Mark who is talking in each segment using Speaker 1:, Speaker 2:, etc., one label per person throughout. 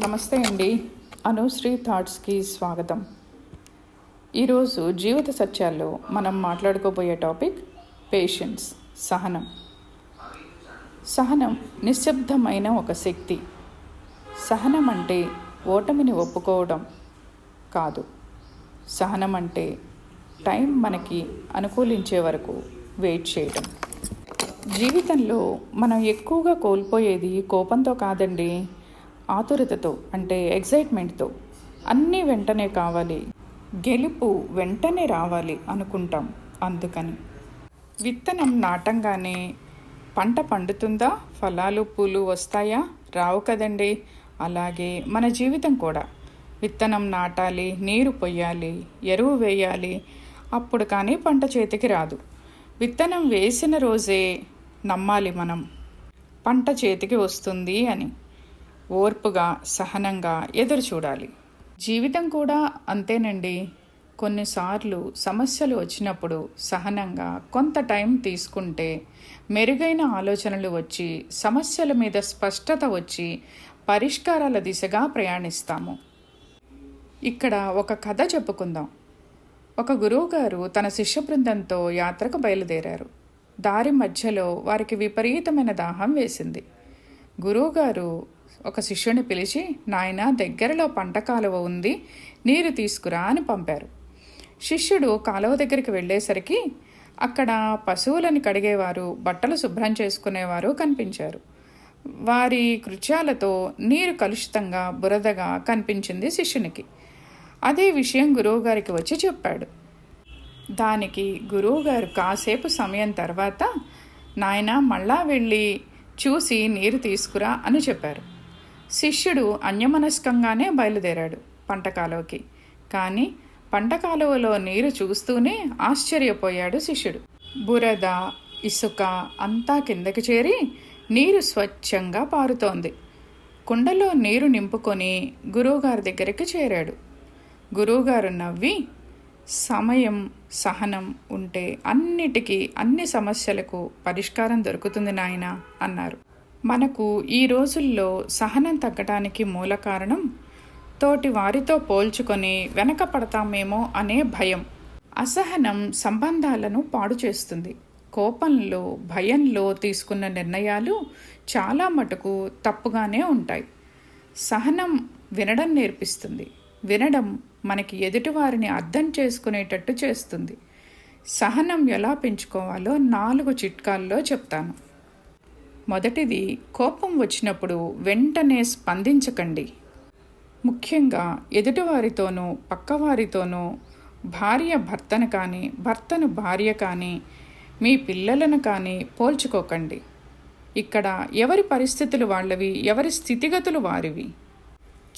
Speaker 1: నమస్తే అండి. అనుశ్రీ థాట్స్కి స్వాగతం. ఈరోజు జీవిత సత్యాల్లో మనం మాట్లాడుకోబోయే టాపిక్ పేషెన్స్, సహనం. సహనం నిశ్శబ్దమైన ఒక శక్తి. సహనం అంటే ఓటమిని ఒప్పుకోవడం కాదు. సహనం అంటే టైం మనకి అనుకూలించే వరకు వెయిట్ చేయడం. జీవితంలో మనం ఎక్కువగా కోల్పోయేది కోపంతో కాదండి, ఆతురతతో, అంటే ఎగ్జైట్మెంట్తో. అన్నీ వెంటనే కావాలి, గెలుపు వెంటనే రావాలి అనుకుంటాం. అందుకని విత్తనం నాటంగానే పంట పండుతుందా, ఫలాలు పూలు వస్తాయా? రావు కదండి. అలాగే మన జీవితం కూడా విత్తనం నాటాలి, నీరు పొయ్యాలి, ఎరువు వేయాలి, అప్పుడు కానీ పంట చేతికి రాదు. విత్తనం వేసిన రోజే నమ్మాలి మనం పంట చేతికి వస్తుంది అని. ఓర్పుగా, సహనంగా ఎదురు చూడాలి. జీవితం కూడా అంతేనండి. కొన్నిసార్లు సమస్యలు వచ్చినప్పుడు సహనంగా కొంత టైం తీసుకుంటే మెరుగైన ఆలోచనలు వచ్చి, సమస్యల మీద స్పష్టత వచ్చి, పరిష్కారాల దిశగా ప్రయాణిస్తాము. ఇక్కడ ఒక కథ చెప్పుకుందాం. ఒక గురువుగారు తన శిష్య బృందంతో యాత్రకు బయలుదేరారు. దారి మధ్యలో వారికి విపరీతమైన దాహం వేసింది. గురువుగారు ఒక శిష్యుని పిలిచి, నాయనా, దగ్గరలో పంట కాలువ ఉంది, నీరు తీసుకురా అని పంపారు. శిష్యుడు కాలువ దగ్గరికి వెళ్ళేసరికి అక్కడ పశువులను కడిగేవారు, బట్టలు శుభ్రం చేసుకునేవారు కనిపించారు. వారి కృత్యాలతో నీరు కలుషితంగా, బురదగా కనిపించింది శిష్యునికి. అదే విషయం గురువుగారికి వచ్చి చెప్పాడు. దానికి గురువుగారు కాసేపు సమయం తర్వాత, నాయనా, మళ్ళా వెళ్ళి చూసి నీరు తీసుకురా అని చెప్పారు. శిష్యుడు అన్యమనస్కంగానే బయలుదేరాడు పంట కాలువకి. కానీ పంట కాలువలో నీరు చూస్తూనే ఆశ్చర్యపోయాడు శిష్యుడు. బురద, ఇసుక అంతా కిందకి చేరి నీరు స్వచ్ఛంగా పారుతోంది. కుండలో నీరు నింపుకొని గురువుగారి దగ్గరికి చేరాడు. గురువుగారు నవ్వి, సమయం, సహనం ఉంటే అన్నిటికీ, అన్ని సమస్యలకు పరిష్కారం దొరుకుతుంది నాయనా అన్నారు. మనకు ఈ రోజుల్లో సహనం తగ్గడానికి మూల కారణం తోటి వారితో పోల్చుకొని వెనక పడతామేమో అనే భయం. అసహనం సంబంధాలను పాడు చేస్తుంది. కోపంలో, భయంలో తీసుకున్న నిర్ణయాలు చాలా మటుకు తప్పుగానే ఉంటాయి. సహనం వినడం నేర్పిస్తుంది. వినడం మనకి ఎదుటివారిని అర్థం చేసుకునేటట్టు చేస్తుంది. సహనం ఎలా పెంచుకోవాలో 4 చిట్కాల్లో చెప్తాను. మొదటిది, కోపం వచ్చినప్పుడు వెంటనే స్పందించకండి. ముఖ్యంగా ఎదుటివారితోనూ, పక్కవారితోనూ, భార్య భర్తను కానీ, భర్తను భార్య కానీ, మీ పిల్లలను కానీ పోల్చుకోకండి. ఇక్కడ ఎవరి పరిస్థితులు వాళ్ళవి, ఎవరి స్థితిగతులు వారివి.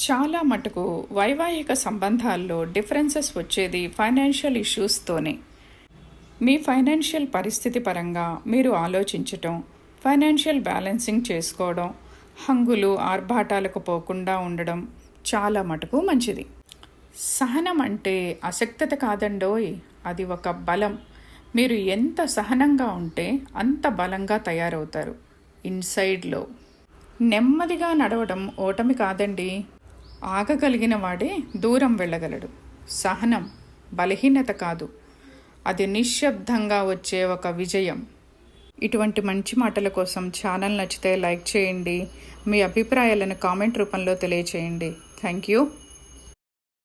Speaker 1: చాలా మటుకు వైవాహిక సంబంధాల్లో డిఫరెన్సెస్ వచ్చేది ఫైనాన్షియల్ ఇష్యూస్తోనే. మీ ఫైనాన్షియల్ పరిస్థితి పరంగా మీరు ఆలోచించటం, ఫైనాన్షియల్ బ్యాలెన్సింగ్ చేసుకోవడం, హంగులు ఆర్భాటాలకు పోకుండా ఉండడం చాలా మటుకు మంచిది. సహనం అంటే అశక్తత కాదండోయ్, అది ఒక బలం. మీరు ఎంత సహనంగా ఉంటే అంత బలంగా తయారవుతారు ఇన్సైడ్లో. నెమ్మదిగా నడవడం ఓటమి కాదండి. ఆగగలిగిన వాడే దూరం వెళ్ళగలడు. సహనం బలహీనత కాదు, అది నిశ్శబ్దంగా వచ్చే ఒక విజయం. ఇటువంటి మంచి మాటల కోసం ఛానల్ నచ్చితే లైక్ చేయండి. మీ అభిప్రాయాలను కామెంట్ రూపంలో తెలియచేయండి. Thank you.